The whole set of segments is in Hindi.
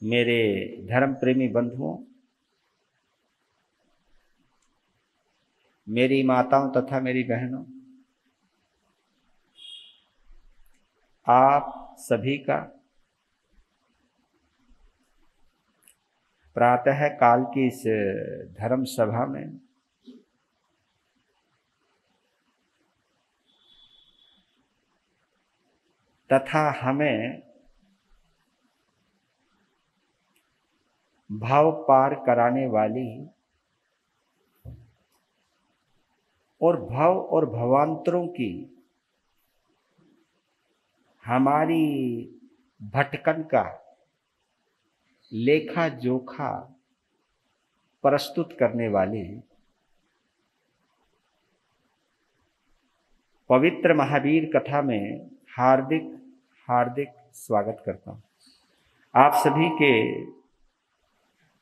मेरे धर्म प्रेमी बंधुओं, मेरी माताओं तथा मेरी बहनों, आप सभी का प्रातः काल की इस धर्म सभा में तथा हमें भाव पार कराने वाली और भव और भवांतरों की हमारी भटकन का लेखा जोखा प्रस्तुत करने वाली पवित्र महावीर कथा में हार्दिक हार्दिक स्वागत करता हूं। आप सभी के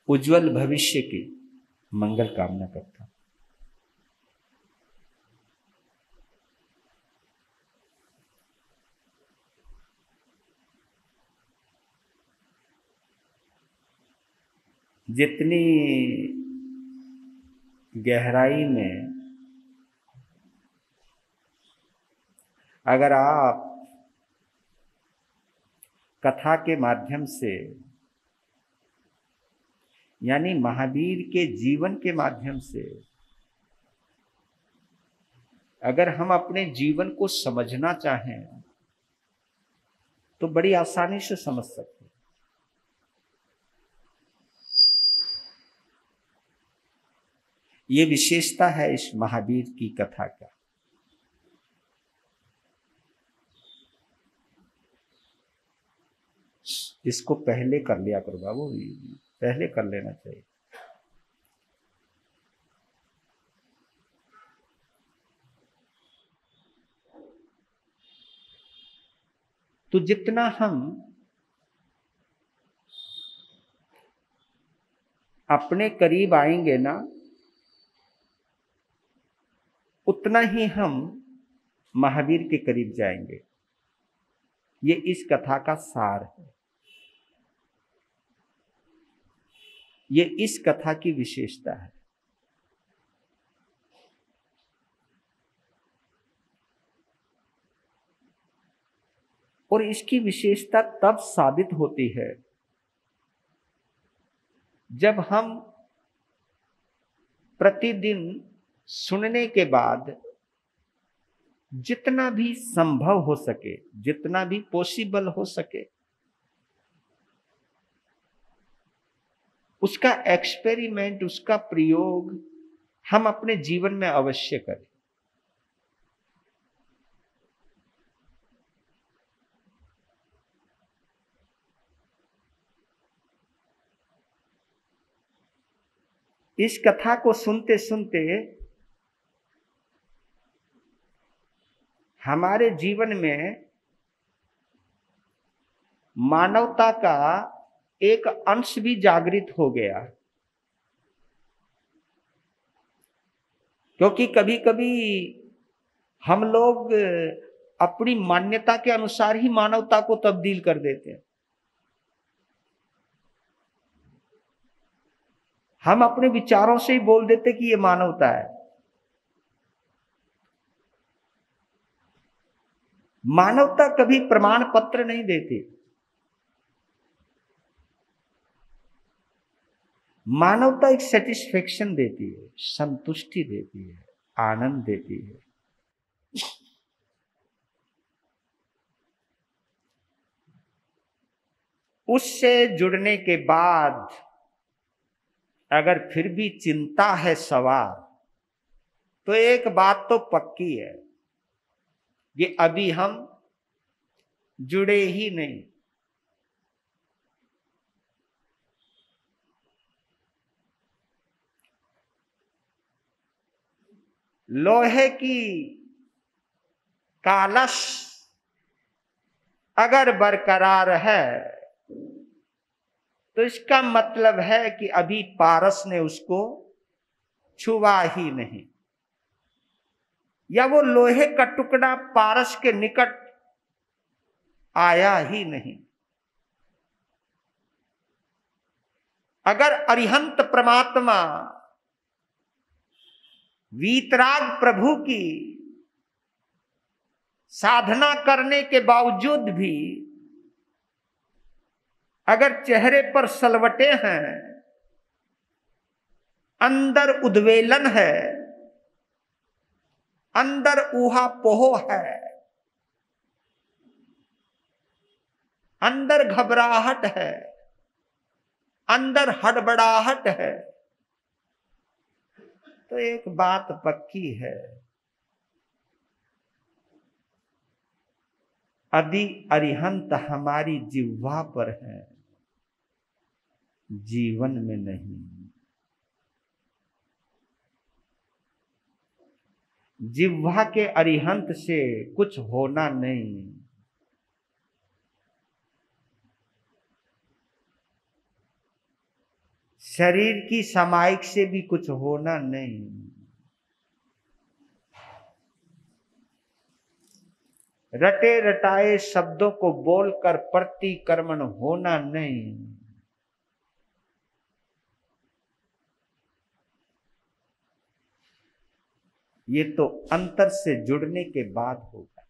उज्जवल भविष्य की मंगल कामना करता हूं। जितनी गहराई में अगर आप कथा के माध्यम से यानी महावीर के जीवन के माध्यम से अगर हम अपने जीवन को समझना चाहें तो बड़ी आसानी से समझ सकते हैं। ये विशेषता है इस महावीर की कथा का। इसको पहले कर लिया करो बाबू, पहले कर लेना चाहिए। तो जितना हम अपने करीब आएंगे ना, उतना ही हम महावीर के करीब जाएंगे। ये इस कथा का सार है, ये इस कथा की विशेषता है। और इसकी विशेषता तब साबित होती है जब हम प्रतिदिन सुनने के बाद जितना भी संभव हो सके, जितना भी पॉसिबल हो सके, उसका एक्सपेरिमेंट, उसका प्रयोग हम अपने जीवन में अवश्य करें। इस कथा को सुनते सुनते हमारे जीवन में मानवता का एक अंश भी जागृत हो गया। क्योंकि कभी कभी हम लोग अपनी मान्यता के अनुसार ही मानवता को तब्दील कर देते हैं। हम अपने विचारों से ही बोल देते कि ये मानवता है। मानवता कभी प्रमाण पत्र नहीं देती। मानवता एक सेटिस्फेक्शन देती है, संतुष्टि देती है, आनंद देती है। उससे जुड़ने के बाद अगर फिर भी चिंता है सवार, तो एक बात तो पक्की है, ये अभी हम जुड़े ही नहीं। लोहे की कालश अगर बरकरार है तो इसका मतलब है कि अभी पारस ने उसको छुआ ही नहीं, या वो लोहे का टुकड़ा पारस के निकट आया ही नहीं। अगर अरिहंत परमात्मा वीतराग प्रभु की साधना करने के बावजूद भी अगर चेहरे पर सलवटे हैं, अंदर उद्वेलन है, अंदर ऊहापोह है, अंदर घबराहट है, अंदर हड़बड़ाहट है, तो एक बात पक्की है, यदि अरिहंत हमारी जिह्वा पर है, जीवन में नहीं। जिह्वा के अरिहंत से कुछ होना नहीं। शरीर की सामायिक से भी कुछ होना नहीं। रटे रटाए शब्दों को बोलकर प्रतिक्रमण होना नहीं। ये तो अंतर से जुड़ने के बाद होगा।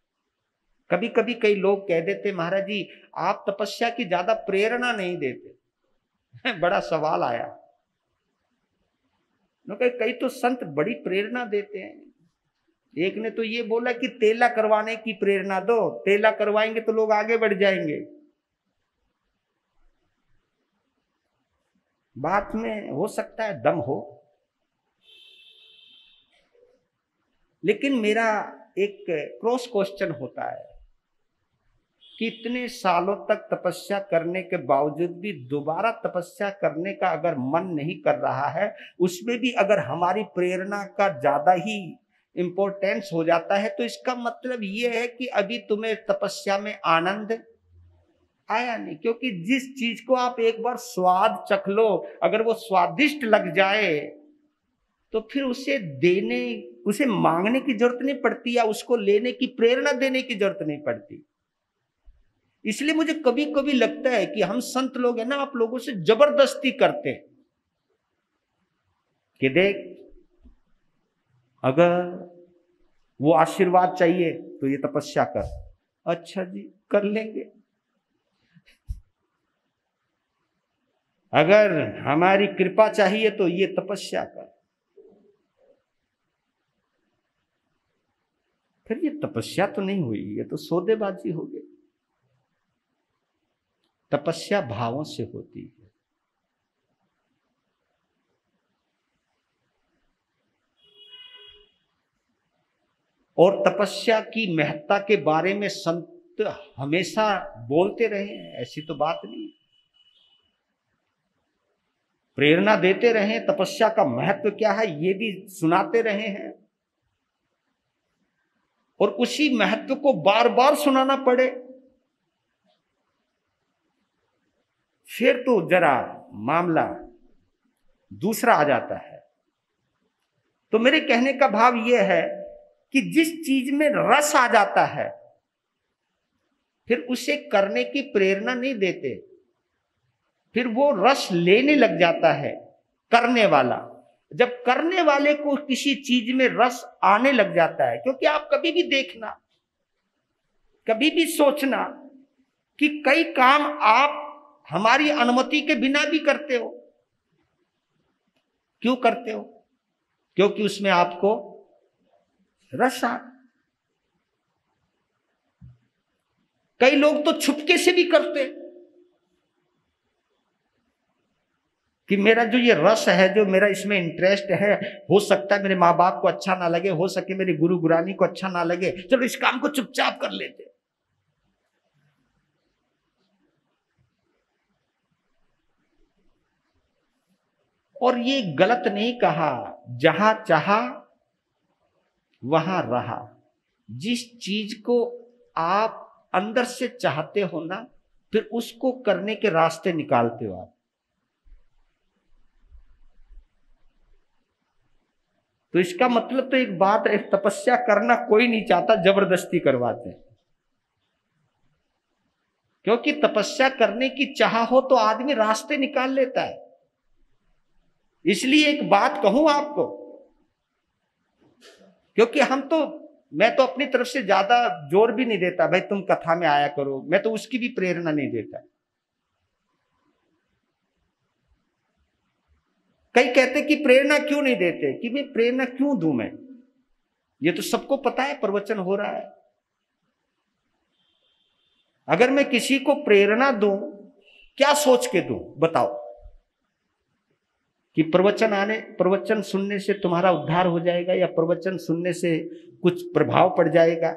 कभी कभी कई लोग कह देते, महाराज जी आप तपस्या की ज्यादा प्रेरणा नहीं देते। बड़ा सवाल आया। कई तो संत बड़ी प्रेरणा देते हैं। एक ने तो ये बोला कि तेला करवाने की प्रेरणा दो, तेला करवाएंगे तो लोग आगे बढ़ जाएंगे। बात में हो सकता है दम हो, लेकिन मेरा एक क्रॉस क्वेश्चन होता है कि इतने सालों तक तपस्या करने के बावजूद भी दोबारा तपस्या करने का अगर मन नहीं कर रहा है, उसमें भी अगर हमारी प्रेरणा का ज्यादा ही इंपॉर्टेंस हो जाता है, तो इसका मतलब ये है कि अभी तुम्हें तपस्या में आनंद आया नहीं। क्योंकि जिस चीज को आप एक बार स्वाद चख लो, अगर वो स्वादिष्ट लग जाए तो फिर उसे मांगने की जरूरत नहीं पड़ती, या उसको लेने की प्रेरणा देने की जरूरत नहीं पड़ती। इसलिए मुझे कभी कभी लगता है कि हम संत लोग हैं ना, आप लोगों से जबरदस्ती करते हैं कि देख, अगर वो आशीर्वाद चाहिए तो ये तपस्या कर। अच्छा जी, कर लेंगे। अगर हमारी कृपा चाहिए तो ये तपस्या कर। फिर ये तपस्या तो नहीं हुई, ये तो सौदेबाजी हो गई। तपस्या भावों से होती है। और तपस्या की महत्ता के बारे में संत हमेशा बोलते रहे हैं, ऐसी तो बात नहीं। प्रेरणा देते रहे, तपस्या का महत्व क्या है ये भी सुनाते रहे हैं। और उसी महत्व को बार बार सुनाना पड़े, फिर तो जरा मामला दूसरा आ जाता है। तो मेरे कहने का भाव यह है कि जिस चीज में रस आ जाता है, फिर उसे करने की प्रेरणा नहीं देते, फिर वो रस लेने लग जाता है करने वाला। जब करने वाले को किसी चीज में रस आने लग जाता है, क्योंकि आप कभी भी देखना, कभी भी सोचना कि कई काम आप हमारी अनुमति के बिना भी करते हो। क्यों करते हो? क्योंकि उसमें आपको रस आ। कई लोग तो छुपके से भी करते कि मेरा जो ये रस है, जो मेरा इसमें इंटरेस्ट है, हो सकता है मेरे माँ बाप को अच्छा ना लगे, हो सके मेरे गुरु गुरानी को अच्छा ना लगे, चलो इस काम को चुपचाप कर लेते। और ये गलत नहीं कहा, जहां चाहा वहां रहा। जिस चीज को आप अंदर से चाहते हो ना, फिर उसको करने के रास्ते निकालते हो आप। तो इसका मतलब तो एक बात है, तपस्या करना कोई नहीं चाहता, जबरदस्ती करवाते हैं। क्योंकि तपस्या करने की चाह हो तो आदमी रास्ते निकाल लेता है। इसलिए एक बात कहूं आपको, क्योंकि मैं तो अपनी तरफ से ज्यादा जोर भी नहीं देता, भाई तुम कथा में आया करो, मैं तो उसकी भी प्रेरणा नहीं देता। कई कहते कि प्रेरणा क्यों नहीं देते, कि मैं प्रेरणा क्यों दूं मैं, ये तो सबको पता है प्रवचन हो रहा है। अगर मैं किसी को प्रेरणा दूं, क्या सोच के दूं बताओ, कि प्रवचन सुनने से तुम्हारा उद्धार हो जाएगा, या प्रवचन सुनने से कुछ प्रभाव पड़ जाएगा।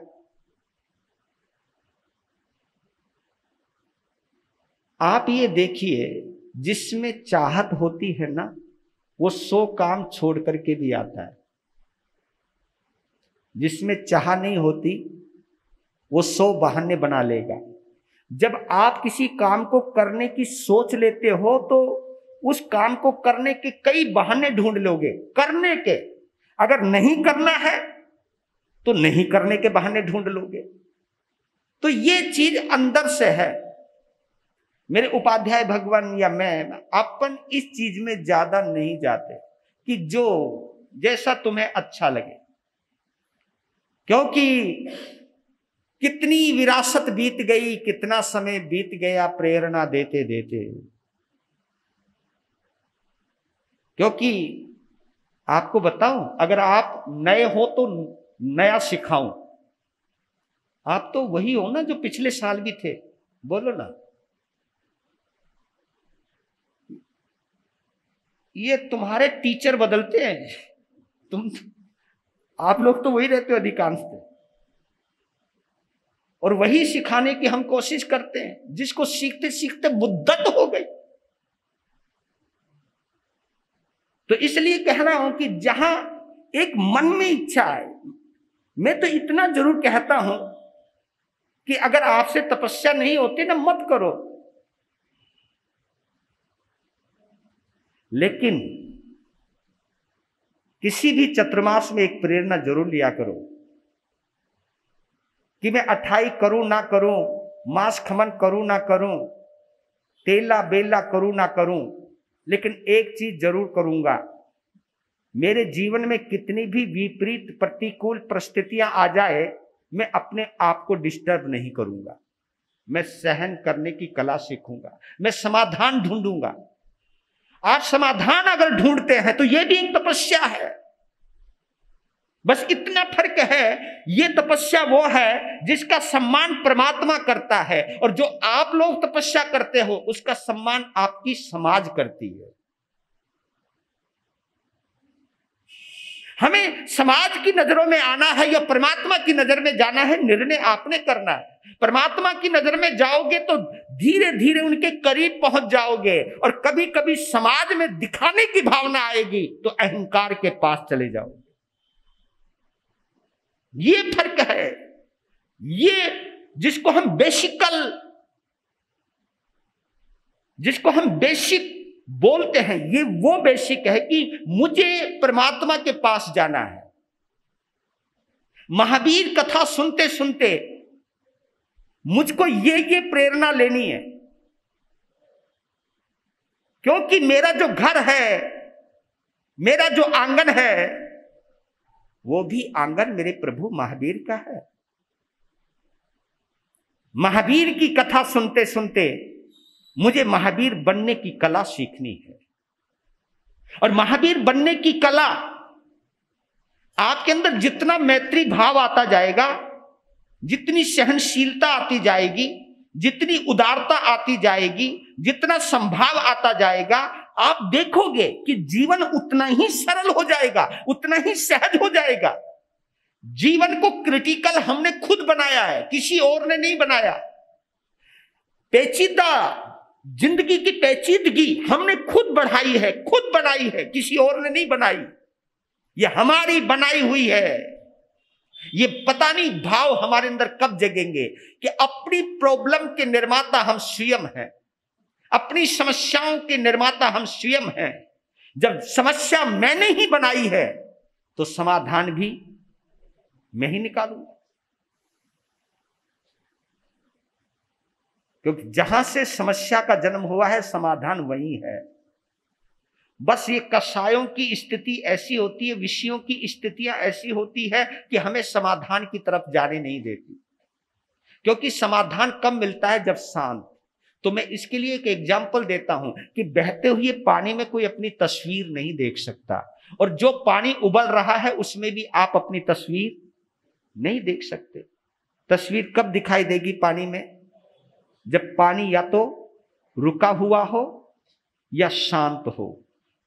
आप ये देखिए, जिसमें चाहत होती है ना, वो 100 काम छोड़ करके भी आता है। जिसमें चाह नहीं होती, वो 100 बहाने बना लेगा। जब आप किसी काम को करने की सोच लेते हो, तो उस काम को करने के कई बहाने ढूंढ लोगे करने के। अगर नहीं करना है तो नहीं करने के बहाने ढूंढ लोगे। तो ये चीज अंदर से है। मेरे उपाध्याय भगवान या मैं, अपन इस चीज में ज्यादा नहीं जाते कि जो जैसा तुम्हें अच्छा लगे, क्योंकि कितनी विरासत बीत गई, कितना समय बीत गया प्रेरणा देते देते। क्योंकि आपको बताऊं, अगर आप नए हो तो नया सिखाऊं। आप तो वही हो ना जो पिछले साल भी थे, बोलो ना। ये तुम्हारे टीचर बदलते हैं, आप लोग तो वही रहते हो अधिकांश थे, और वही सिखाने की हम कोशिश करते हैं, जिसको सीखते सीखते मुद्दत हो गई। तो इसलिए कह रहा हूं कि जहां एक मन में इच्छा है, मैं तो इतना जरूर कहता हूं कि अगर आपसे तपस्या नहीं होती ना, मत करो। लेकिन किसी भी चतुर्मास में एक प्रेरणा जरूर लिया करो कि मैं अठाई करूं ना करूं, मांस खमन करूं ना करूं, तेला बेला करूं ना करूं, लेकिन एक चीज जरूर करूंगा। मेरे जीवन में कितनी भी विपरीत प्रतिकूल परिस्थितियां आ जाए, मैं अपने आप को डिस्टर्ब नहीं करूंगा। मैं सहन करने की कला सीखूंगा, मैं समाधान ढूंढूंगा। आप समाधान अगर ढूंढते हैं तो यह भी एक तपस्या है। बस इतना फर्क है, ये तपस्या वो है जिसका सम्मान परमात्मा करता है, और जो आप लोग तपस्या करते हो उसका सम्मान आपकी समाज करती है। हमें समाज की नजरों में आना है या परमात्मा की नजर में जाना है, निर्णय आपने करना है। परमात्मा की नजर में जाओगे तो धीरे धीरे उनके करीब पहुंच जाओगे, और कभी कभी समाज में दिखाने की भावना आएगी तो अहंकार के पास चले जाओगे। ये फर्क है। ये जिसको हम बेसिक बोलते हैं, ये वो बेसिक है कि मुझे परमात्मा के पास जाना है। महावीर कथा सुनते सुनते मुझको ये प्रेरणा लेनी है, क्योंकि मेरा जो घर है, मेरा जो आंगन है, वो भी आंगन मेरे प्रभु महावीर का है। महावीर की कथा सुनते सुनते मुझे महावीर बनने की कला सीखनी है। और महावीर बनने की कला, आपके अंदर जितना मैत्री भाव आता जाएगा, जितनी सहनशीलता आती जाएगी, जितनी उदारता आती जाएगी, जितना संभाव आता जाएगा, आप देखोगे कि जीवन उतना ही सरल हो जाएगा, उतना ही सहज हो जाएगा। जीवन को क्रिटिकल हमने खुद बनाया है, किसी और ने नहीं बनाया। पेचीदा जिंदगी की पेचीदगी हमने खुद बढ़ाई है, खुद बनाई है, किसी और ने नहीं बनाई। ये हमारी बनाई हुई है। ये पता नहीं भाव हमारे अंदर कब जगेंगे कि अपनी प्रॉब्लम के निर्माता हम स्वयं हैं, अपनी समस्याओं के निर्माता हम स्वयं हैं। जब समस्या मैंने ही बनाई है तो समाधान भी मैं ही निकालूंगा, क्योंकि जहां से समस्या का जन्म हुआ है समाधान वही है। बस ये कषायों की स्थिति ऐसी होती है, विषयों की स्थितियां ऐसी होती है कि हमें समाधान की तरफ जाने नहीं देती, क्योंकि समाधान कब मिलता है? जब शांत। तो मैं इसके लिए एक एग्जाम्पल देता हूं कि बहते हुए पानी में कोई अपनी तस्वीर नहीं देख सकता, और जो पानी उबल रहा है उसमें भी आप अपनी तस्वीर नहीं देख सकते। तस्वीर कब दिखाई देगी पानी में? जब पानी या तो रुका हुआ हो या शांत हो।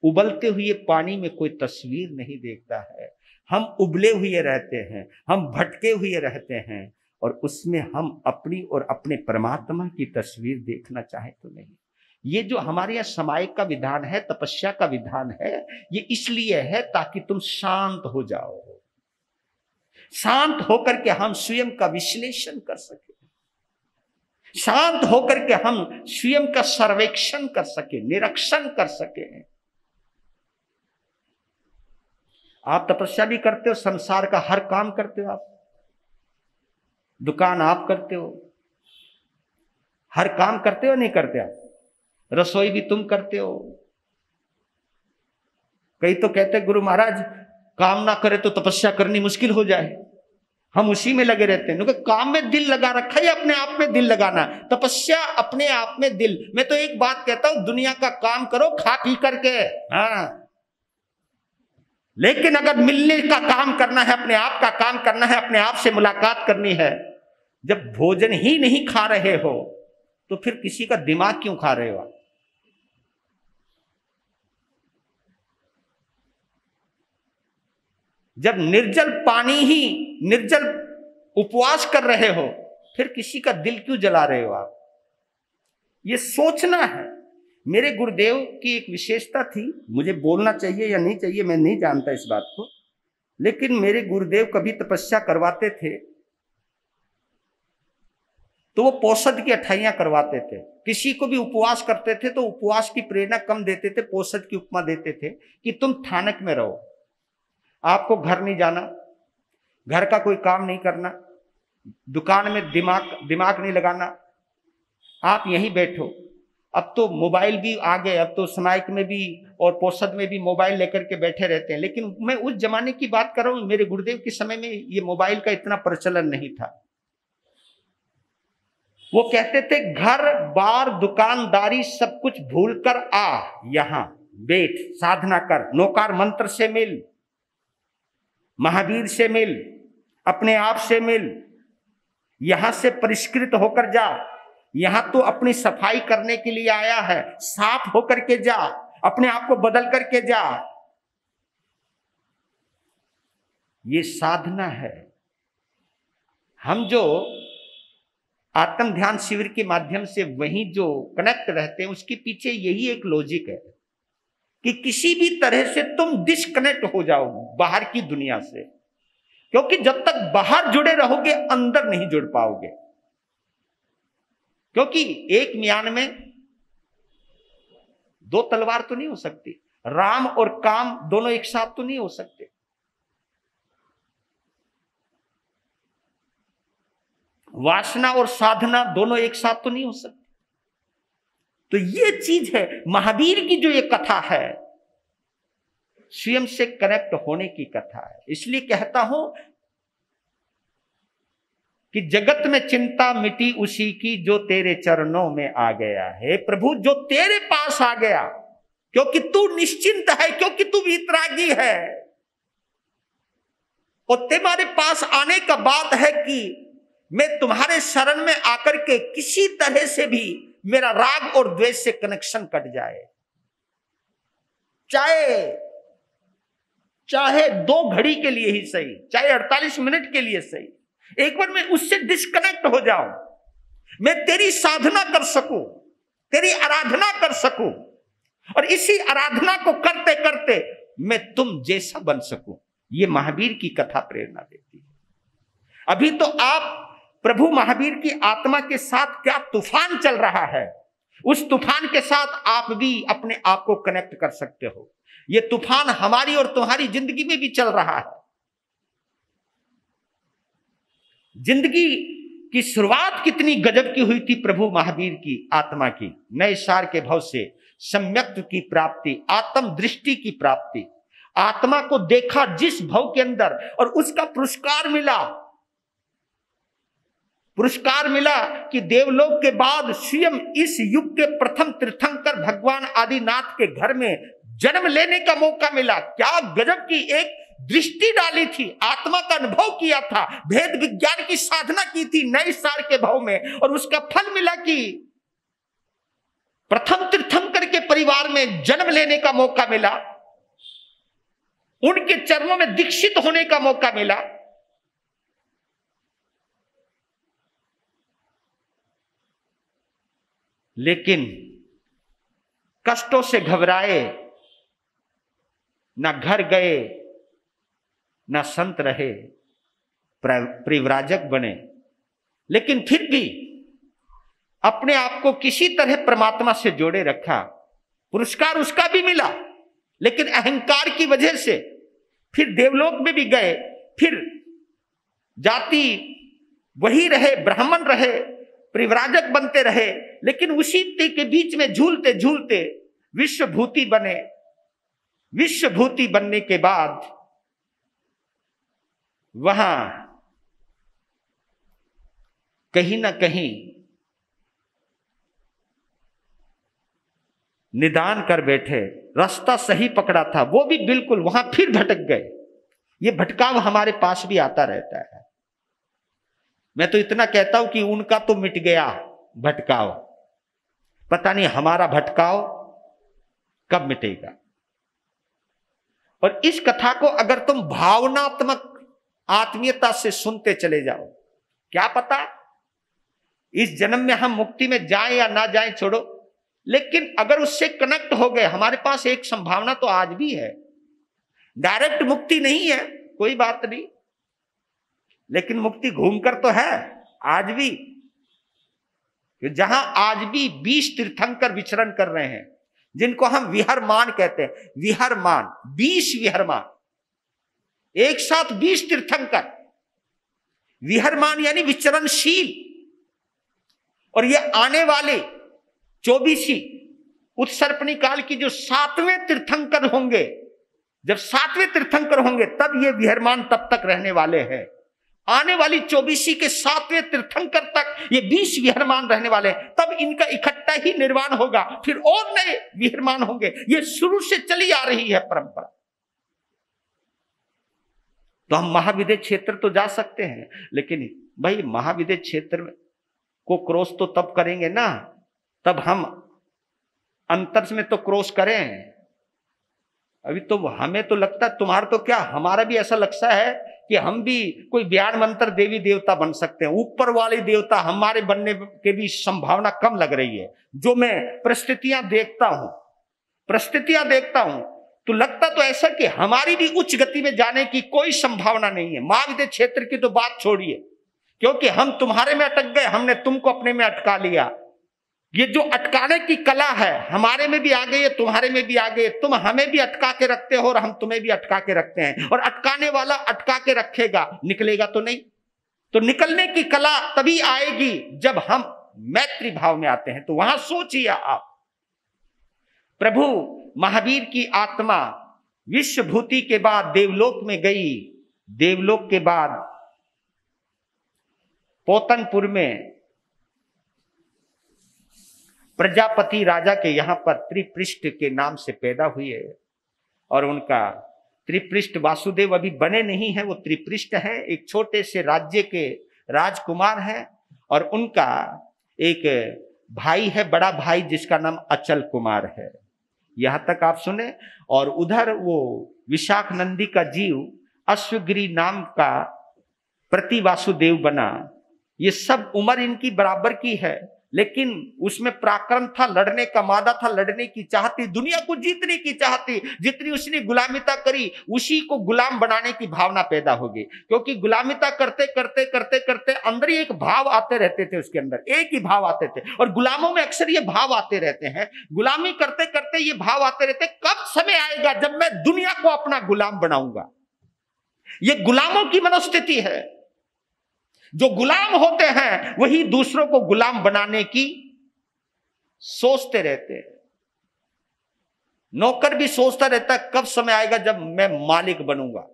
उबलते हुए पानी में कोई तस्वीर नहीं देखता है, हम उबले हुए रहते हैं, हम भटके हुए रहते हैं, और उसमें हम अपनी और अपने परमात्मा की तस्वीर देखना चाहे तो नहीं। ये जो हमारे यहाँ समाय का विधान है, तपस्या का विधान है, ये इसलिए है ताकि तुम शांत हो जाओ, शांत होकर के हम स्वयं का विश्लेषण कर सके, शांत होकर के हम स्वयं का सर्वेक्षण कर सके, निरीक्षण कर सके। आप तपस्या भी करते हो, संसार का हर काम करते हो, आप दुकान आप करते हो, हर काम करते हो नहीं करते? आप रसोई भी तुम करते हो। कई तो कहते गुरु महाराज काम ना करे तो तपस्या करनी मुश्किल हो जाए, हम उसी में लगे रहते हैं। क्योंकि काम में दिल लगा रखा है, अपने आप में दिल लगाना, तपस्या अपने आप में दिल। मैं तो एक बात कहता हूं, दुनिया का काम करो खा पी करके, हाँ, लेकिन अगर मिलने का काम करना है, अपने आप का काम करना है, अपने आप से मुलाकात करनी है, जब भोजन ही नहीं खा रहे हो तो फिर किसी का दिमाग क्यों खा रहे हो आप? जब निर्जल पानी ही, निर्जल उपवास कर रहे हो, फिर किसी का दिल क्यों जला रहे हो आप? ये सोचना है। मेरे गुरुदेव की एक विशेषता थी, मुझे बोलना चाहिए या नहीं चाहिए मैं नहीं जानता इस बात को, लेकिन मेरे गुरुदेव कभी तपस्या करवाते थे तो वो पोषद की अठाइयां करवाते थे। किसी को भी उपवास करते थे तो उपवास की प्रेरणा कम देते थे, पोषद की उपमा देते थे कि तुम थानक में रहो, आपको घर नहीं जाना, घर का कोई काम नहीं करना, दुकान में दिमाग नहीं लगाना, आप यहीं बैठो। अब तो मोबाइल भी आ गए, अब तो समायक में भी और पोषद में भी मोबाइल लेकर के बैठे रहते हैं, लेकिन मैं उस जमाने की बात कर रहा हूं, मेरे गुरुदेव के समय में ये मोबाइल का इतना प्रचलन नहीं था। वो कहते थे घर बार दुकानदारी सब कुछ भूलकर आ, यहां बैठ साधना कर, नौकार मंत्र से मिल, महावीर से मिल, अपने आप से मिल, यहां से परिष्कृत होकर जा, यहां तो अपनी सफाई करने के लिए आया है, साफ होकर के जा, अपने आप को बदल करके जा। ये साधना है। हम जो आत्म ध्यान शिविर के माध्यम से वहीं जो कनेक्ट रहते हैं, उसके पीछे यही एक लॉजिक है कि किसी भी तरह से तुम डिस्कनेक्ट हो जाओ बाहर की दुनिया से, क्योंकि जब तक बाहर जुड़े रहोगे अंदर नहीं जुड़ पाओगे। क्योंकि एक म्यान में दो तलवार तो नहीं हो सकती, राम और काम दोनों एक साथ तो नहीं हो सकते। वासना और साधना दोनों एक साथ तो नहीं हो सकती। तो ये चीज है, महावीर की जो ये कथा है स्वयं से कनेक्ट होने की कथा है। इसलिए कहता हूं कि जगत में चिंता मिटी उसी की जो तेरे चरणों में आ गया है। प्रभु जो तेरे पास आ गया, क्योंकि तू निश्चिंत है, क्योंकि तू वितरागी है, और तुम्हारे पास आने का बात है कि मैं तुम्हारे शरण में आकर के किसी तरह से भी मेरा राग और द्वेष से कनेक्शन कट जाए, चाहे 2 घड़ी के लिए ही सही, चाहे 48 मिनट के लिए सही, एक बार मैं उससे डिस्कनेक्ट हो जाऊं, मैं तेरी साधना कर सकूं, तेरी आराधना कर सकूं, और इसी आराधना को करते करते मैं तुम जैसा बन सकूं। ये महावीर की कथा प्रेरणा देती है। अभी तो आप प्रभु महावीर की आत्मा के साथ क्या तूफान चल रहा है, उस तूफान के साथ आप भी अपने आप को कनेक्ट कर सकते हो। ये तूफान हमारी और तुम्हारी जिंदगी में भी चल रहा है। जिंदगी की शुरुआत कितनी गजब की हुई थी प्रभु महावीर की आत्मा की। नए सार के भाव से सम्यक्त्व की प्राप्ति, आत्म दृष्टि की प्राप्ति, आत्मा को देखा जिस भव के अंदर और उसका पुरस्कार मिला। पुरस्कार मिला कि देवलोक के बाद स्वयं इस युग के प्रथम तीर्थंकर भगवान आदिनाथ के घर में जन्म लेने का मौका मिला। क्या गजब की एक दृष्टि डाली थी, आत्मा का अनुभव किया था, भेद विज्ञान की साधना की थी नए सार के भाव में, और उसका फल मिला कि प्रथम तीर्थंकर के परिवार में जन्म लेने का मौका मिला, उनके चरणों में दीक्षित होने का मौका मिला। लेकिन कष्टों से घबराए, ना घर गए, ना संत रहे, परिव्राजक बने, लेकिन फिर भी अपने आप को किसी तरह परमात्मा से जोड़े रखा। पुरस्कार उसका भी मिला, लेकिन अहंकार की वजह से फिर देवलोक में भी गए, फिर जाति वही रहे, ब्राह्मण रहे, परिव्राजक बनते रहे, लेकिन उसी के बीच में झूलते झूलते विश्वभूति बने। विश्वभूति बनने के बाद वहां कहीं ना कहीं निदान कर बैठे, रास्ता सही पकड़ा था, वो भी बिल्कुल वहां फिर भटक गए। ये भटकाव हमारे पास भी आता रहता है। मैं तो इतना कहता हूं कि उनका तो मिट गया भटकाव, पता नहीं हमारा भटकाव कब मिटेगा। और इस कथा को अगर तुम भावनात्मक आत्मीयता से सुनते चले जाओ, क्या पता इस जन्म में हम मुक्ति में जाएं या ना जाएं छोड़ो, लेकिन अगर उससे कनेक्ट हो गए, हमारे पास एक संभावना तो आज भी है। डायरेक्ट मुक्ति नहीं है, कोई बात नहीं, लेकिन मुक्ति घूमकर तो है आज भी। जहां आज भी 20 तीर्थंकर विचरण कर रहे हैं, जिनको हम विहरमान कहते हैं, विहरमान, 20 विहरमान, एक साथ 20 तीर्थंकर। विहरमान यानी विचरणशील। और ये आने वाले 24 उत्सर्पणी काल की जो 7वें तीर्थंकर होंगे, जब 7वें तीर्थंकर होंगे तब ये विहरमान तब तक रहने वाले हैं। आने वाली 24 के 7वें तीर्थंकर तक ये 20 विहरमान रहने वाले हैं, तब इनका इकट्ठा ही निर्वाण होगा, फिर और नए विहरमान होंगे। ये शुरू से चली आ रही है परंपरा। तो हम महाविद्य क्षेत्र तो जा सकते हैं, लेकिन भाई महाविद्य क्षेत्र को क्रॉस तो तब करेंगे ना, तब हम अंतर में तो क्रॉस करें। अभी तो हमें तो लगता है, तुम्हारा तो क्या, हमारा भी ऐसा लगता है कि हम भी कोई ज्ञान मंत्र देवी देवता बन सकते हैं। ऊपर वाले देवता हमारे बनने के भी संभावना कम लग रही है। जो मैं परिस्थितियां देखता हूं तो लगता तो ऐसा कि हमारी भी उच्च गति में जाने की कोई संभावना नहीं है। महाविद्य क्षेत्र की तो बात छोड़िए, क्योंकि हम तुम्हारे में अटक गए, हमने तुमको अपने में अटका लिया। ये जो अटकाने की कला है हमारे में भी आ गई है, तुम्हारे में भी आ गई है। तुम हमें भी अटका के रखते हो और हम तुम्हें भी अटका के रखते हैं। और अटकाने वाला अटका के रखेगा, निकलेगा तो नहीं। तो निकलने की कला तभी आएगी जब हम मैत्री भाव में आते हैं। तो वहां सोचिए आप, प्रभु महावीर की आत्मा विश्वभूति के बाद देवलोक में गई। देवलोक के बाद पोतनपुर में प्रजापति राजा के यहां पर त्रिपृष्ठ के नाम से पैदा हुई है। और उनका त्रिपृष्ठ वासुदेव अभी बने नहीं है, वो त्रिपृष्ठ है, एक छोटे से राज्य के राजकुमार हैं। और उनका एक भाई है, बड़ा भाई, जिसका नाम अचल कुमार है। यहां तक आप सुने। और उधर वो विशाख नंदी का जीव अश्वगिरी नाम का प्रति वासुदेव बना। ये सब उम्र इनकी बराबर की है, लेकिन उसमें पराक्रम था, लड़ने का मादा था, लड़ने की चाहती, दुनिया को जीतने की चाहती। जितनी उसने गुलामिता करी, उसी को गुलाम बनाने की भावना पैदा होगी। क्योंकि गुलामिता करते करते करते करते अंदर ही एक भाव आते रहते थे, उसके अंदर एक ही भाव आते थे। और गुलामों में अक्सर ये भाव आते रहते हैं। गुलामी करते करते ये भाव आते रहते, कब समय आएगा जब मैं दुनिया को अपना गुलाम बनाऊंगा। ये गुलामों की मनोस्थिति है। जो गुलाम होते हैं वही दूसरों को गुलाम बनाने की सोचते रहते हैं। नौकर भी सोचता रहता है कब समय आएगा जब मैं मालिक बनूंगा,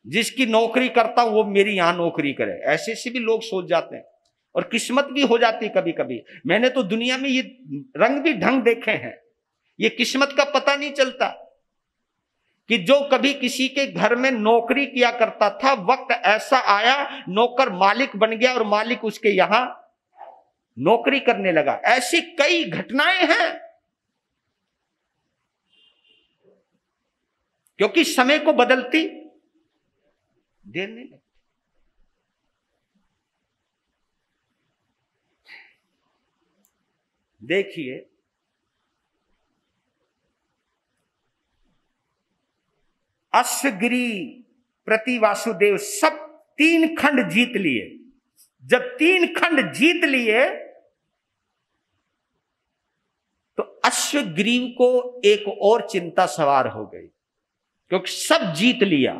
जिसकी नौकरी करता हूं वो मेरी यहां नौकरी करे। ऐसे से भी लोग सोच जाते हैं, और किस्मत भी हो जाती कभी कभी। मैंने तो दुनिया में ये रंग भी ढंग देखे हैं, ये किस्मत का पता नहीं चलता कि जो कभी किसी के घर में नौकरी किया करता था, वक्त ऐसा आया नौकर मालिक बन गया और मालिक उसके यहां नौकरी करने लगा। ऐसी कई घटनाएं हैं, क्योंकि समय को बदलती देर नहीं लगती। देखिए, अश्वगिरी प्रति वासुदेव सब 3 खंड जीत लिए। जब 3 खंड जीत लिए तो अश्वग्रीव को एक और चिंता सवार हो गई, क्योंकि सब जीत लिया।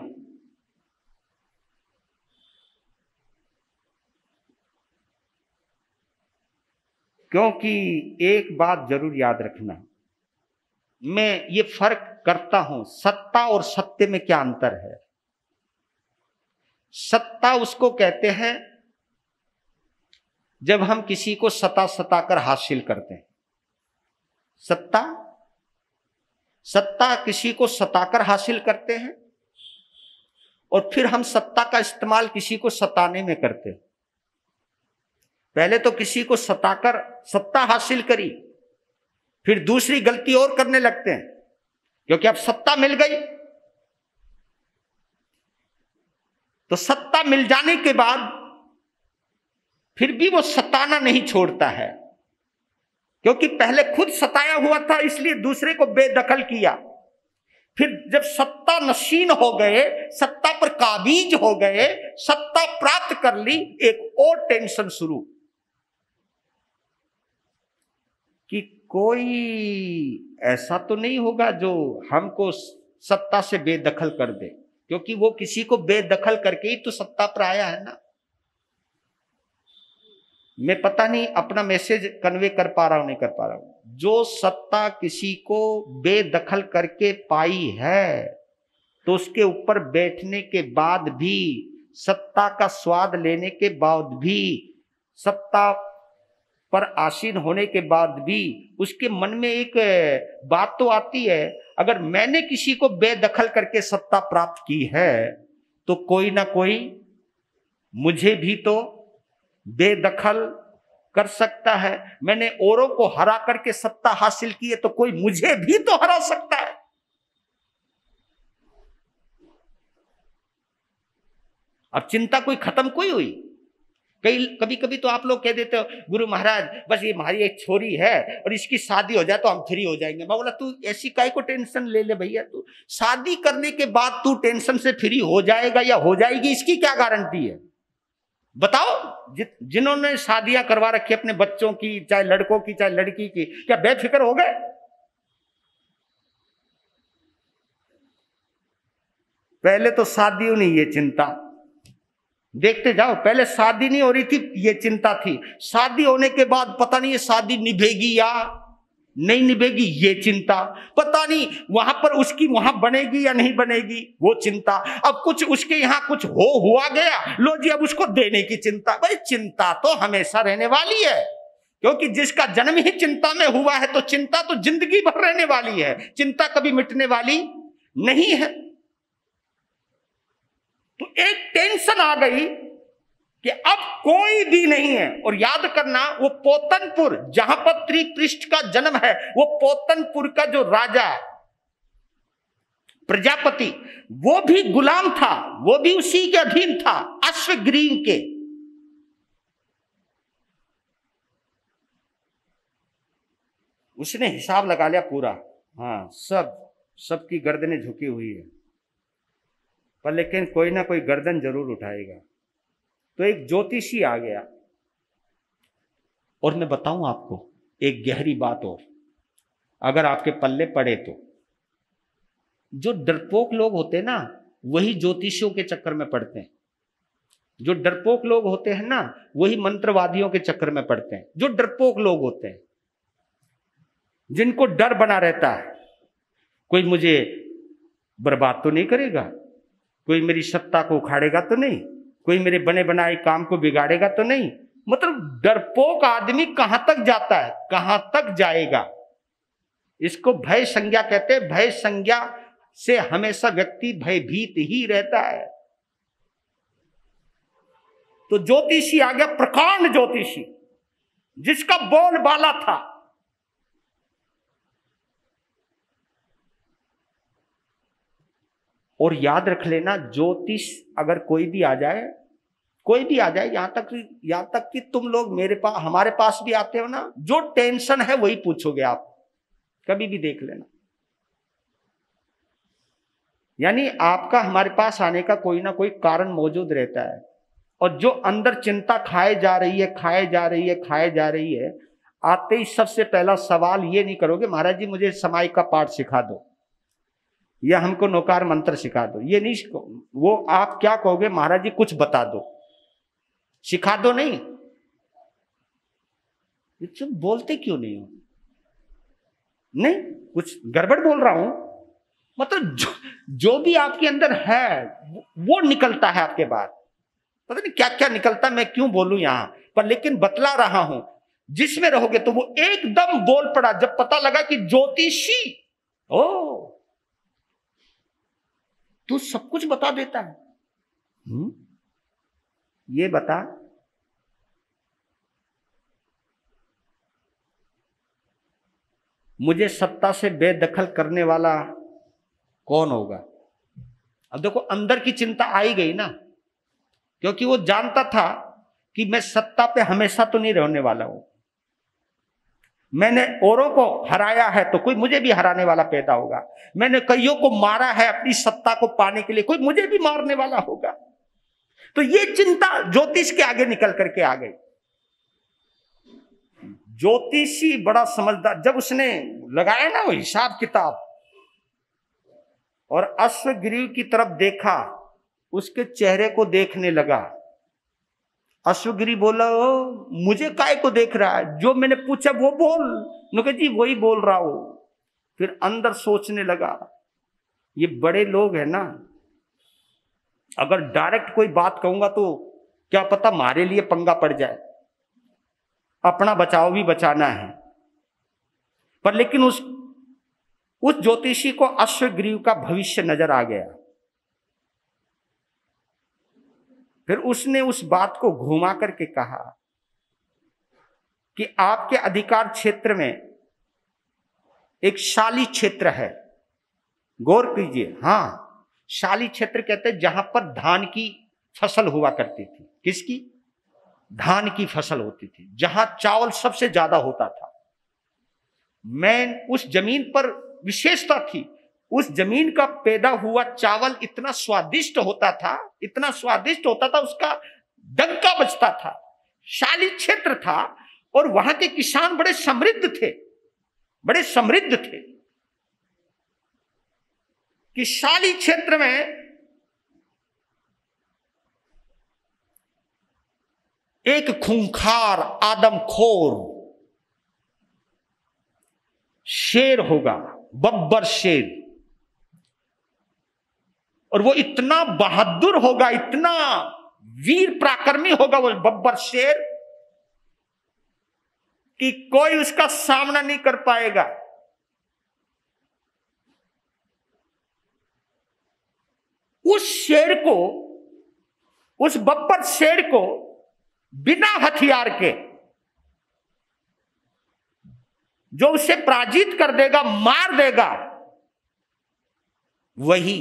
क्योंकि एक बात जरूर याद रखना, मैं ये फर्क करता हूं, सत्ता और सत्य में क्या अंतर है। सत्ता उसको कहते हैं जब हम किसी को सताकर हासिल करते हैं। सत्ता किसी को सताकर हासिल करते हैं, और फिर हम सत्ता का इस्तेमाल किसी को सताने में करते हैं। पहले तो किसी को सताकर सत्ता हासिल करी, फिर दूसरी गलती और करने लगते हैं, क्योंकि अब सत्ता मिल गई। तो सत्ता मिल जाने के बाद फिर भी वो सताना नहीं छोड़ता है, क्योंकि पहले खुद सताया हुआ था, इसलिए दूसरे को बेदखल किया। फिर जब सत्ता नशीन हो गए, सत्ता पर काबिज हो गए, सत्ता प्राप्त कर ली, एक और टेंशन शुरू कि कोई ऐसा तो नहीं होगा जो हमको सत्ता से बेदखल कर दे, क्योंकि वो किसी को बेदखल करके ही तो सत्ता पर आया है ना। मैं पता नहीं अपना मैसेज कन्वे कर पा रहा हूं नहीं कर पा रहा हूं। जो सत्ता किसी को बेदखल करके पाई है, तो उसके ऊपर बैठने के बाद भी, सत्ता का स्वाद लेने के बाद भी, सत्ता पर आसीन होने के बाद भी उसके मन में एक बात तो आती है, अगर मैंने किसी को बेदखल करके सत्ता प्राप्त की है तो कोई ना कोई मुझे भी तो बेदखल कर सकता है। मैंने औरों को हरा करके सत्ता हासिल की है, तो कोई मुझे भी तो हरा सकता है। अब चिंता कोई खत्म कोई हुई। कभी कभी तो आप लोग कह देते हो, गुरु महाराज बस ये हमारी एक छोरी है और इसकी शादी हो जाए तो हम फ्री हो जाएंगे। मैं बोला, तू ऐसी काहे को टेंशन ले ले भैया, तू शादी करने के बाद तू टेंशन से फ्री हो जाएगा या हो जाएगी, इसकी क्या गारंटी है? बताओ। जिन्होंने शादियां करवा रखी अपने बच्चों की, चाहे लड़कों की चाहे लड़की की, क्या बेफिक्र हो गए? पहले तो शादियों नहीं ये चिंता, देखते जाओ, पहले शादी नहीं हो रही थी ये चिंता थी, शादी होने के बाद पता नहीं ये शादी निभेगी या नहीं निभेगी ये चिंता, पता नहीं वहां पर उसकी वहां बनेगी या नहीं बनेगी वो चिंता, अब कुछ उसके यहां कुछ हुआ गया, लो जी अब उसको देने की चिंता। भाई चिंता तो हमेशा रहने वाली है, क्योंकि जिसका जन्म ही चिंता में हुआ है तो चिंता तो जिंदगी भर रहने वाली है, चिंता कभी मिटने वाली नहीं है। तो एक टेंशन आ गई कि अब कोई भी नहीं है। और याद करना, वो पोतनपुर जहां पर त्रिपृष्ठ का जन्म है, वो पोतनपुर का जो राजा प्रजापति, वो भी गुलाम था, वो भी उसी के अधीन था, अश्वग्रीव के। उसने हिसाब लगा लिया पूरा, हाँ सबकी गर्दनें झुकी हुई है, पर लेकिन कोई ना कोई गर्दन जरूर उठाएगा। तो एक ज्योतिषी आ गया, और मैं बताऊं आपको एक गहरी बात और, अगर आपके पल्ले पड़े तो, जो डरपोक लोग होते हैं ना, वही ज्योतिषियों के चक्कर में पड़ते हैं। जो डरपोक लोग होते हैं ना, वही मंत्रवादियों के चक्कर में पड़ते हैं, जो डरपोक लोग होते हैं। जिनको डर बना रहता है, कोई मुझे बर्बाद तो नहीं करेगा, कोई मेरी सत्ता को उखाड़ेगा तो नहीं, कोई मेरे बने बनाए काम को बिगाड़ेगा तो नहीं। मतलब डरपोक आदमी कहां तक जाता है, कहां तक जाएगा। इसको भय संज्ञा कहते हैं। भय संज्ञा से हमेशा व्यक्ति भयभीत ही रहता है। तो ज्योतिषी आ गया, प्रकांड ज्योतिषी, जिसका बोलबाला था। और याद रख लेना, ज्योतिष अगर कोई भी आ जाए, कोई भी आ जाए, यहां तक कि तुम लोग मेरे पास, हमारे पास भी आते हो ना, जो टेंशन है वही पूछोगे आप, कभी भी देख लेना। यानी आपका हमारे पास आने का कोई ना कोई कारण मौजूद रहता है। और जो अंदर चिंता खाए जा रही है, खाए जा रही है, खाए जा रही है, आते ही सबसे पहला सवाल ये नहीं करोगे महाराज जी मुझे समाई का पाठ सिखा दो या हमको नौकार मंत्र सिखा दो, ये नहीं। वो आप क्या कहोगे, महाराज जी कुछ बता दो, सिखा दो नहीं। तुम बोलते क्यों नहीं हो? नहीं, कुछ गड़बड़ बोल रहा हूं। मतलब जो भी आपके अंदर है वो निकलता है आपके बाहर। पता नहीं क्या क्या निकलता, मैं क्यों बोलूं यहां पर, लेकिन बतला रहा हूं। जिसमें रहोगे तो वो एकदम बोल पड़ा जब पता लगा कि ज्योतिषी ओ तू सब कुछ बता देता है। ये बता, मुझे सत्ता से बेदखल करने वाला कौन होगा? अब देखो अंदर की चिंता आ ही गई ना, क्योंकि वो जानता था कि मैं सत्ता पे हमेशा तो नहीं रहने वाला हूं। मैंने औरों को हराया है तो कोई मुझे भी हराने वाला पैदा होगा। मैंने कईयों को मारा है अपनी सत्ता को पाने के लिए, कोई मुझे भी मारने वाला होगा। तो ये चिंता ज्योतिष के आगे निकल करके आ गई। ज्योतिषी बड़ा समझदार, जब उसने लगाया ना वो हिसाब किताब और अश्वग्रीव की तरफ देखा, उसके चेहरे को देखने लगा। अश्वगिरी बोला मुझे काय को देख रहा है, जो मैंने पूछा वो बोल। नुके जी वही बोल रहा हूं। फिर अंदर सोचने लगा, ये बड़े लोग हैं ना, अगर डायरेक्ट कोई बात कहूंगा तो क्या पता हमारे लिए पंगा पड़ जाए, अपना बचाव भी बचाना है। पर लेकिन उस ज्योतिषी को अश्वग्रीव का भविष्य नजर आ गया। फिर उसने उस बात को घुमा करके कहा कि आपके अधिकार क्षेत्र में एक शाली क्षेत्र है, गौर कीजिए। हां, शाली क्षेत्र कहते हैं जहां पर धान की फसल हुआ करती थी। किसकी? धान की फसल होती थी, जहां चावल सबसे ज्यादा होता था। मैं उस जमीन पर विशेषता थी, उस जमीन का पैदा हुआ चावल इतना स्वादिष्ट होता था, इतना स्वादिष्ट होता था, उसका डंका बजता था। शाली क्षेत्र था और वहां के किसान बड़े समृद्ध थे, बड़े समृद्ध थे। कि शाली क्षेत्र में एक खूंखार आदमखोर शेर होगा, बब्बर शेर, और वो इतना बहादुर होगा, इतना वीर पराक्रमी होगा वो बब्बर शेर कि कोई उसका सामना नहीं कर पाएगा। उस शेर को, उस बब्बर शेर को बिना हथियार के जो उसे पराजित कर देगा, मार देगा, वही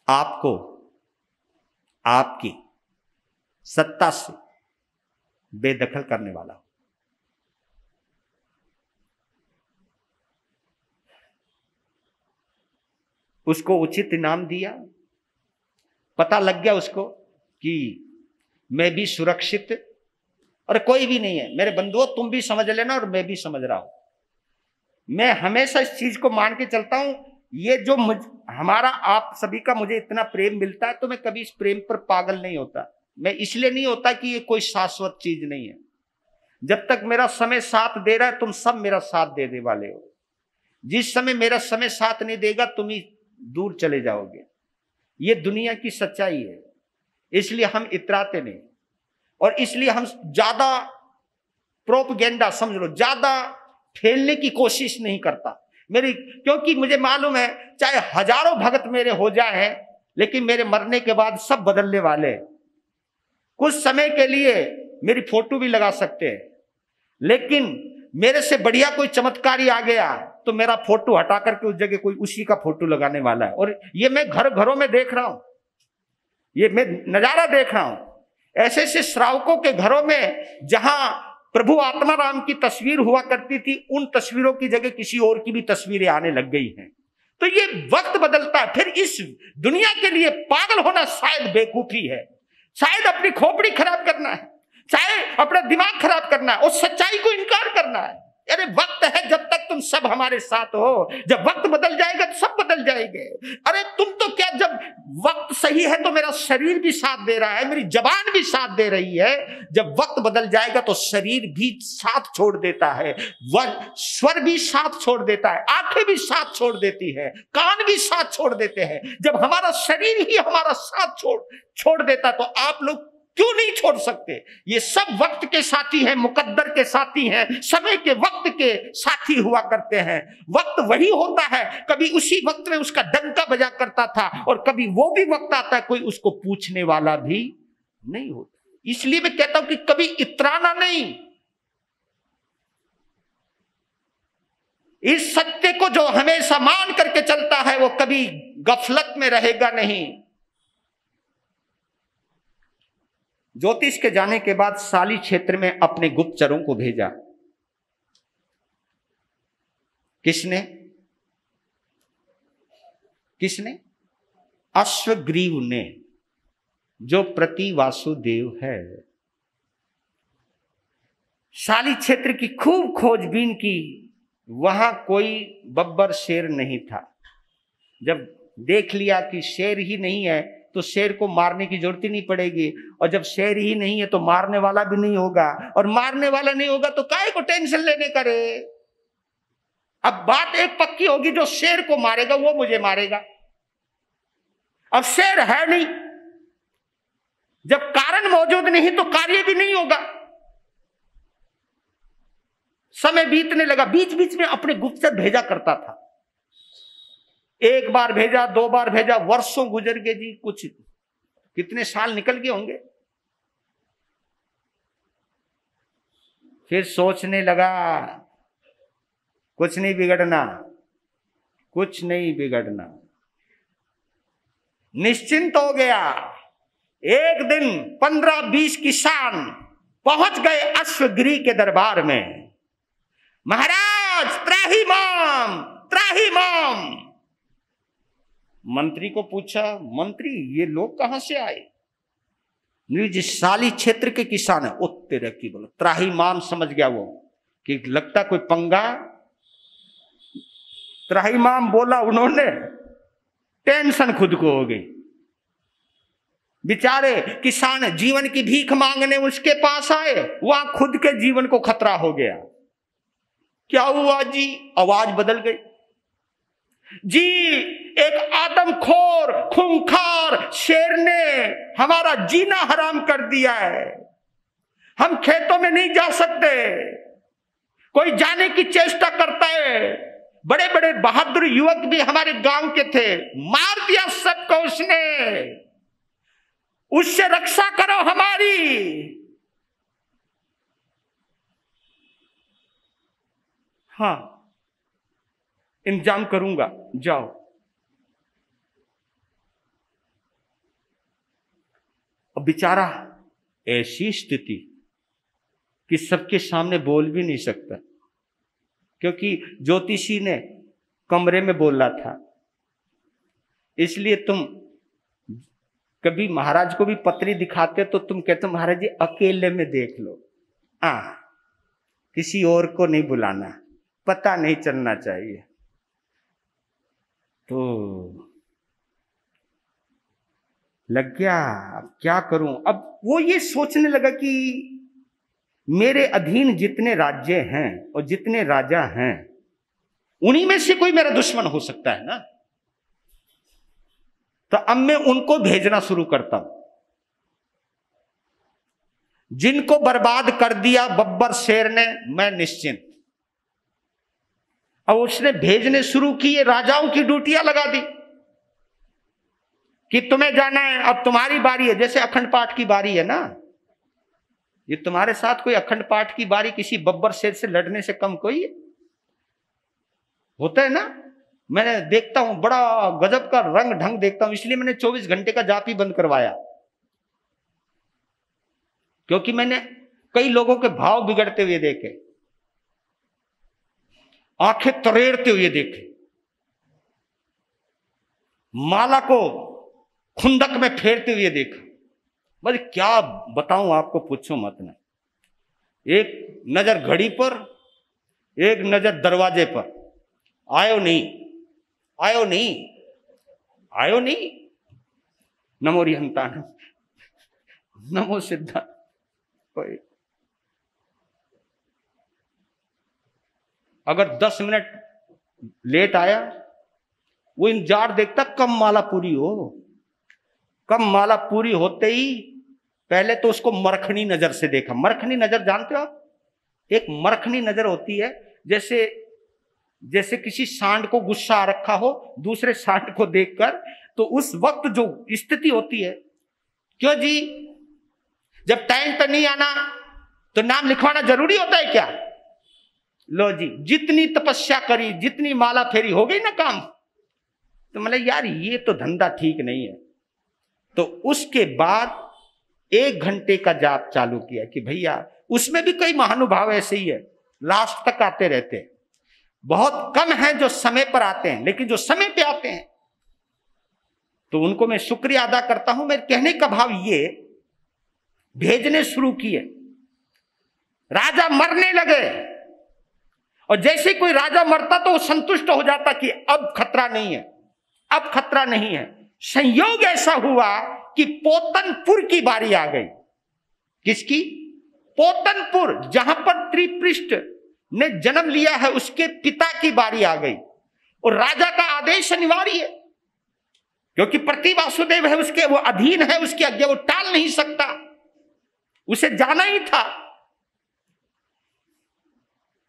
आपको आपकी सत्ता से बेदखल करने वाला। उसको उचित इनाम दिया। पता लग गया उसको कि मैं भी सुरक्षित और कोई भी नहीं है। मेरे बंधुओं, तुम भी समझ लेना और मैं भी समझ रहा हूं। मैं हमेशा इस चीज को मान के चलता हूं, ये जो हमारा आप सभी का मुझे इतना प्रेम मिलता है, तो मैं कभी इस प्रेम पर पागल नहीं होता। मैं इसलिए नहीं होता कि ये कोई शाश्वत चीज नहीं है। जब तक मेरा समय साथ दे रहा है तुम सब मेरा साथ देने वाले हो, जिस समय मेरा समय साथ नहीं देगा तुम ही दूर चले जाओगे। ये दुनिया की सच्चाई है, इसलिए हम इतराते नहीं और इसलिए हम ज्यादा प्रोपगेंडा समझ लो, ज्यादा फैलने की कोशिश नहीं करता मेरी, क्योंकि मुझे मालूम है चाहे हजारों भगत मेरे हो जाए लेकिन मेरे मरने के बाद सब बदलने वाले हैं। कुछ समय के लिए मेरी फोटो भी लगा सकते हैं, लेकिन मेरे से बढ़िया कोई चमत्कारी आ गया तो मेरा फोटो हटा करके उस जगह कोई उसी का फोटो लगाने वाला है। और ये मैं घरों में देख रहा हूं, ये मैं नजारा देख रहा हूं। ऐसे ऐसे श्रावकों के घरों में जहां प्रभु आत्मा राम की तस्वीर हुआ करती थी, उन तस्वीरों की जगह किसी और की भी तस्वीरें आने लग गई हैं। तो ये वक्त बदलता है। फिर इस दुनिया के लिए पागल होना शायद बेवकूफी है, शायद अपनी खोपड़ी खराब करना है, चाहे अपना दिमाग खराब करना है और सच्चाई को इनकार करना है। अरे वक्त है जब तक तुम सब हमारे साथ हो, जब वक्त बदल जाएगा तो सब बदल जाएंगे। अरे तुम तो क्या, जब वक्त सही है तो मेरा शरीर भी साथ दे रहा है, मेरी जबान भी साथ दे रही है। जब वक्त बदल जाएगा तो शरीर भी साथ छोड़ देता है, स्वर भी साथ छोड़ देता है, आंखें भी साथ छोड़ देती है, कान भी साथ छोड़ देते हैं। जब हमारा शरीर ही हमारा साथ छोड़ देता तो आप लोग क्यों नहीं छोड़ सकते? ये सब वक्त के साथी हैं, मुकद्दर के साथी हैं, समय के वक्त के साथी हुआ करते हैं। वक्त वही होता है, कभी उसी वक्त में उसका डंका बजा करता था और कभी वो भी वक्त आता है कोई उसको पूछने वाला भी नहीं होता। इसलिए मैं कहता हूं कि कभी इतराना नहीं। इस सत्य को जो हमेशा मान करके चलता है वो कभी गफलत में रहेगा नहीं। ज्योतिष के जाने के बाद साली क्षेत्र में अपने गुप्तचरों को भेजा। किसने? अश्वग्रीव ने, जो प्रति वासुदेव है। साली क्षेत्र की खूब खोजबीन की, वहां कोई बब्बर शेर नहीं था। जब देख लिया कि शेर ही नहीं है तो शेर को मारने की जरूरत ही नहीं पड़ेगी, और जब शेर ही नहीं है तो मारने वाला भी नहीं होगा, और मारने वाला नहीं होगा तो काहे को टेंशन लेने का रे। अब बात एक पक्की होगी, जो शेर को मारेगा वो मुझे मारेगा। अब शेर है नहीं, जब कारण मौजूद नहीं तो कार्य भी नहीं होगा। समय बीतने लगा, बीच बीच में अपने गुप्तचर भेजा करता था। एक बार भेजा, दो बार भेजा, वर्षों गुजर गए जी, कुछ कितने साल निकल गए होंगे। फिर सोचने लगा कुछ नहीं बिगड़ना, कुछ नहीं बिगड़ना। निश्चिंत हो गया। एक दिन 15-20 किसान पहुंच गए अश्वगिरी के दरबार में। महाराज त्राहिमाम, त्राहिमाम। मंत्री को पूछा, मंत्री ये लोग कहां से आए? जी साली क्षेत्र के किसान है। ओ तेरे की बोलो, त्राहिमाम समझ गया वो कि लगता कोई पंगा। त्राहिमाम बोला, उन्होंने टेंशन खुद को हो गई। बेचारे किसान जीवन की भीख मांगने उसके पास आए, वहां खुद के जीवन को खतरा हो गया। क्या हुआ जी? आवाज बदल गई। जी एक आदमखोर खूंखार शेर ने हमारा जीना हराम कर दिया है। हम खेतों में नहीं जा सकते, कोई जाने की चेष्टा करता है। बड़े बड़े बहादुर युवक भी हमारे गांव के थे, मार दिया सबको उसने। उससे रक्षा करो हमारी। हाँ इंतजाम करूंगा, जाओ। अब बेचारा ऐसी स्थिति कि सबके सामने बोल भी नहीं सकता, क्योंकि ज्योतिषी ने कमरे में बोला था। इसलिए तुम कभी महाराज को भी पत्री दिखाते तो तुम कहते महाराज जी अकेले में देख लो, किसी और को नहीं बुलाना, पता नहीं चलना चाहिए। तो लग गया अब क्या करूं। अब वो ये सोचने लगा कि मेरे अधीन जितने राज्य हैं और जितने राजा हैं, उन्हीं में से कोई मेरा दुश्मन हो सकता है ना। तो अब मैं उनको भेजना शुरू करता हूं। जिनको बर्बाद कर दिया बब्बर शेर ने, मैं निश्चिंत। अब उसने भेजने शुरू किए, राजाओं की ड्यूटियां लगा दी कि तुम्हें जाना है, अब तुम्हारी बारी है। जैसे अखंड पाठ की बारी है ना, ये तुम्हारे साथ कोई अखंड पाठ की बारी किसी बब्बर शेर से लड़ने से कम कोई होता है ना। मैंने देखता हूं, बड़ा गजब का रंग ढंग देखता हूं, इसलिए मैंने 24 घंटे का जाप ही बंद करवाया, क्योंकि मैंने कई लोगों के भाव बिगड़ते हुए देखे, आंखें तरेड़ते हुए देखे, माला को खुंदक में फेरते हुए देखा। बस क्या बताऊं आपको, पूछो मत ना। एक नजर घड़ी पर, एक नजर दरवाजे पर, आयो नहीं, आयो नहीं, आयो नहीं। नमो रिहंतान, नमो सिद्धांत। अगर 10 मिनट लेट आया, वो इंतजार देखता कब माला पूरी हो। कब माला पूरी होते ही पहले तो उसको मरखनी नजर से देखा। मरखनी नजर जानते हो आप? एक मरखनी नजर होती है, जैसे किसी सांड को गुस्सा आ रखा हो दूसरे सांड को देखकर, तो उस वक्त जो स्थिति होती है, क्यों जी जब टाइम पर नहीं आना तो नाम लिखवाना जरूरी होता है क्या? लो जी, जितनी तपस्या करी, जितनी माला फेरी, हो गई ना काम। तो मतलब यार ये तो धंधा ठीक नहीं है। तो उसके बाद 1 घंटे का जाप चालू किया कि भैया, उसमें भी कई महानुभाव ऐसे ही है, लास्ट तक आते रहते हैं। बहुत कम हैं जो समय पर आते हैं, लेकिन जो समय पे आते हैं तो उनको मैं शुक्रिया अदा करता हूं। मेरे कहने का भाव ये, भेजने शुरू किए, राजा मरने लगे, और जैसे कोई राजा मरता तो वो संतुष्ट हो जाता कि अब खतरा नहीं है, अब खतरा नहीं है। संयोग ऐसा हुआ कि पोतनपुर की बारी आ गई। किसकी? पोतनपुर, जहां पर त्रिपृष्ठ ने जन्म लिया है, उसके पिता की बारी आ गई। और राजा का आदेश अनिवार्य है, क्योंकि प्रति वासुदेव है उसके, वो अधीन है उसकी आज्ञा, वो टाल नहीं सकता, उसे जाना ही था।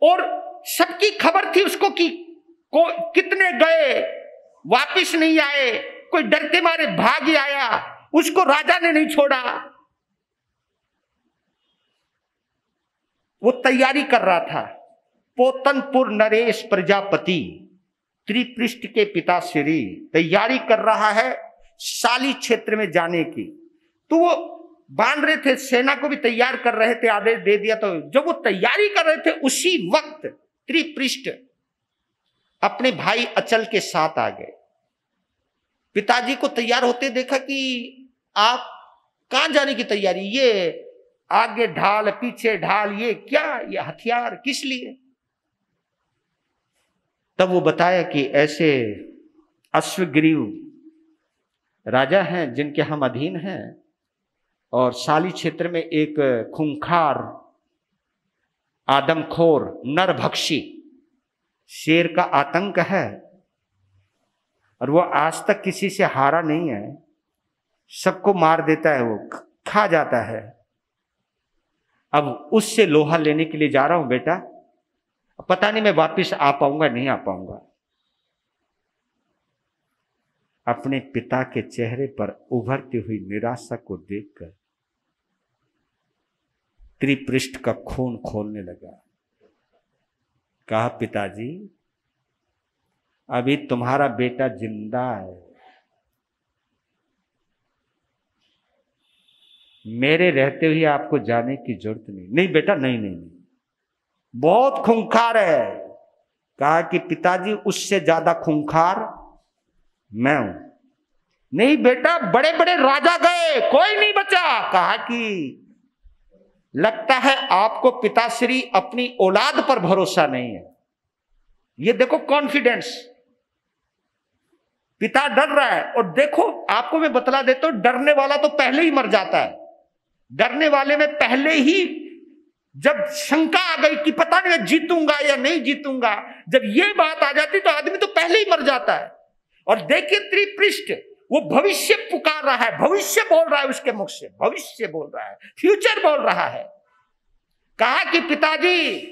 और सबकी खबर थी उसको कि कितने गए वापिस नहीं आए, कोई डर के मारे भाग ही आया, उसको राजा ने नहीं छोड़ा। वो तैयारी कर रहा था। पोतनपुर नरेश प्रजापति, त्रिपृष्ठ के पिता श्री, तैयारी कर रहा है शाली क्षेत्र में जाने की। तो वो बांध रहे थे, सेना को भी तैयार कर रहे थे, आदेश दे दिया। तो जब वो तैयारी कर रहे थे, उसी वक्त त्रिपृष्ठ अपने भाई अचल के साथ आ गए। पिताजी को तैयार होते देखा कि आप कहां जाने की तैयारी, ये आगे ढाल पीछे ढाल, ये क्या, ये हथियार किस लिए? तब वो बताया कि ऐसे अश्वग्रीव राजा हैं जिनके हम अधीन हैं, और शाली क्षेत्र में एक खूंखार आदमखोर नरभक्षी शेर का आतंक है, और वो आज तक किसी से हारा नहीं है, सबको मार देता है, वो खा जाता है। अब उससे लोहा लेने के लिए जा रहा हूं बेटा, पता नहीं मैं वापस आ पाऊंगा नहीं आ पाऊंगा। अपने पिता के चेहरे पर उभरती हुई निराशा को देखकर त्रिपृष्ठ का खून खोलने लगा। कहा, पिताजी अभी तुम्हारा बेटा जिंदा है, मेरे रहते हुए आपको जाने की जरूरत नहीं। नहीं बेटा, नहीं नहीं नहीं, बहुत खूंखार है। कहा कि पिताजी उससे ज्यादा खूंखार मैं हूं। नहीं बेटा, बड़े बड़े राजा गए, कोई नहीं बचा। कहा कि लगता है आपको पिताश्री अपनी औलाद पर भरोसा नहीं है। ये देखो कॉन्फिडेंस, पिता डर रहा है। और देखो आपको मैं बतला देता हूं, डरने वाला तो पहले ही मर जाता है। डरने वाले में पहले ही जब शंका आ गई कि पता नहीं जीतूंगा या नहीं जीतूंगा, जब ये बात आ जाती तो आदमी तो पहले ही मर जाता है। और देखिए त्रिपृष्ठ, वो भविष्य पुकार रहा है, भविष्य बोल रहा है, उसके मुख से भविष्य बोल रहा है, फ्यूचर बोल रहा है। कहा कि पिताजी,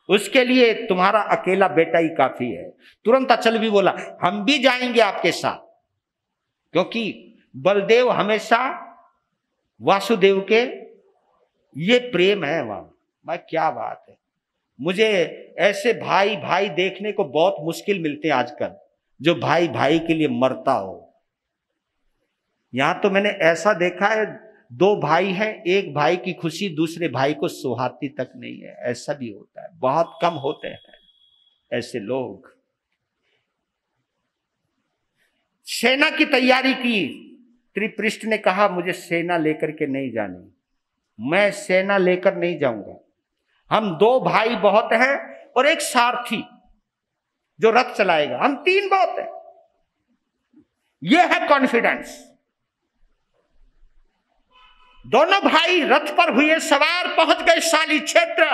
उसके लिए तुम्हारा अकेला बेटा ही काफी है। तुरंत अचल भी बोला, हम भी जाएंगे आपके साथ, क्योंकि बलदेव हमेशा वासुदेव के, ये प्रेम है वहां। भाई क्या बात है, मुझे ऐसे भाई भाई देखने को बहुत मुश्किल मिलते हैं आजकल, जो भाई भाई के लिए मरता हो। यहां तो मैंने ऐसा देखा है, दो भाई हैं, एक भाई की खुशी दूसरे भाई को सुहाती तक नहीं है, ऐसा भी होता है, बहुत कम होते हैं ऐसे लोग। सेना की तैयारी की, त्रिपृष्ठ ने कहा मुझे सेना लेकर के नहीं जानी, मैं सेना लेकर नहीं जाऊंगा, हम दो भाई बहुत हैं और एक सारथी जो रथ चलाएगा, हम तीन बहुत हैं। यह है कॉन्फिडेंस। दोनों भाई रथ पर हुए सवार, पहुंच गए शाली क्षेत्र,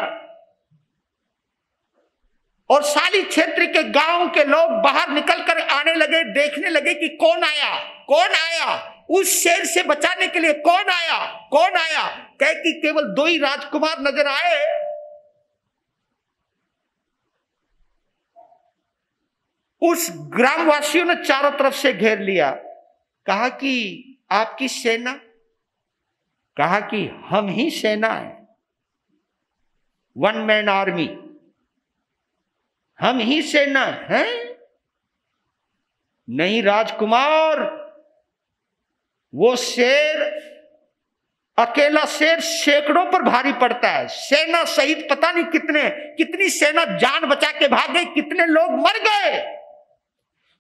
और शाली क्षेत्र के गांव के लोग बाहर निकलकर आने लगे, देखने लगे कि कौन आया, कौन आया, उस शेर से बचाने के लिए कौन आया, कौन आया। कह कि केवल दो ही राजकुमार नजर आए। उस ग्रामवासियों ने चारों तरफ से घेर लिया, कहा कि आपकी सेना, कहा कि हम ही सेना है, वन मैन आर्मी, हम ही सेना है। नहीं राजकुमार, वो शेर, अकेला शेर सैकड़ों पर भारी पड़ता है, सेना सहित पता नहीं कितनी सेना जान बचा के भाग गई, कितने लोग मर गए,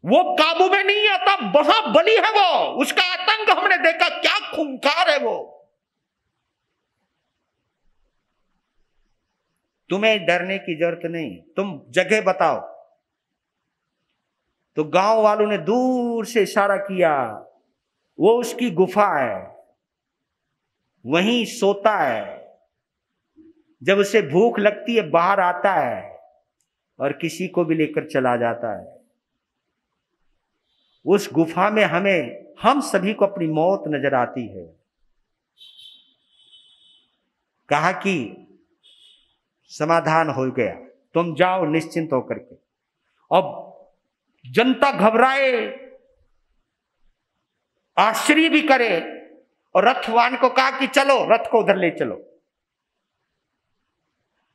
वो काबू में नहीं आता, महाबली है वो, उसका आतंक हमने देखा, क्या खूंखार है वो। तुम्हें डरने की जरूरत नहीं, तुम जगह बताओ। तो गांव वालों ने दूर से इशारा किया, वो उसकी गुफा है, वहीं सोता है, जब उसे भूख लगती है बाहर आता है और किसी को भी लेकर चला जाता है। उस गुफा में हम सभी को अपनी मौत नजर आती है। कहा कि समाधान हो गया, तुम जाओ निश्चिंत होकर के। अब जनता घबराए, आश्चर्य भी करे, और रथवान को कहा कि चलो रथ को उधर ले चलो।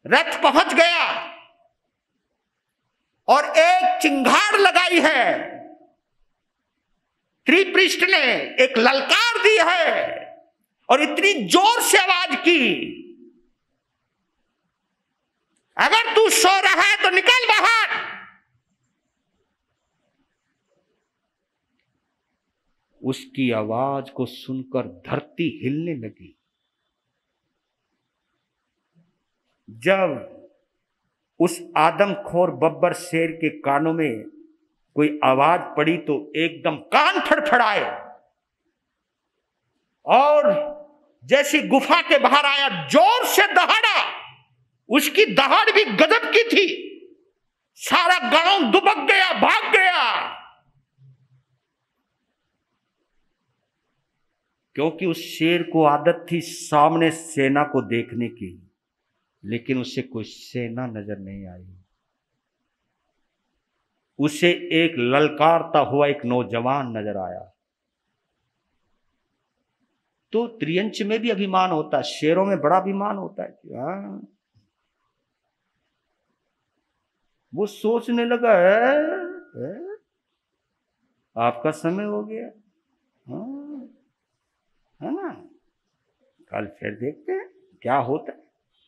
रथ पहुंच गया और एक चिंगार लगाई है, त्रिपृष्ठ ने एक ललकार दी है और इतनी जोर से आवाज की, अगर तू सो रहा है तो निकल बाहर। उसकी आवाज को सुनकर धरती हिलने लगी। जब उस आदमखोर बब्बर शेर के कानों में कोई आवाज पड़ी तो एकदम कान फड़फड़ाए, और जैसी गुफा के बाहर आया जोर से दहाड़ा। उसकी दहाड़ भी गजब की थी, सारा गांव दुबक गया, भाग गया, क्योंकि उस शेर को आदत थी सामने सेना को देखने की, लेकिन उसे कोई सेना नजर नहीं आई। उसे एक ललकारता हुआ एक नौजवान नजर आया। तो त्रियंच में भी अभिमान होता है, शेरों में बड़ा अभिमान होता है। हाँ, वो सोचने लगा है आपका समय हो गया, हाँ, है ना, कल फिर देखते हैं क्या होता है।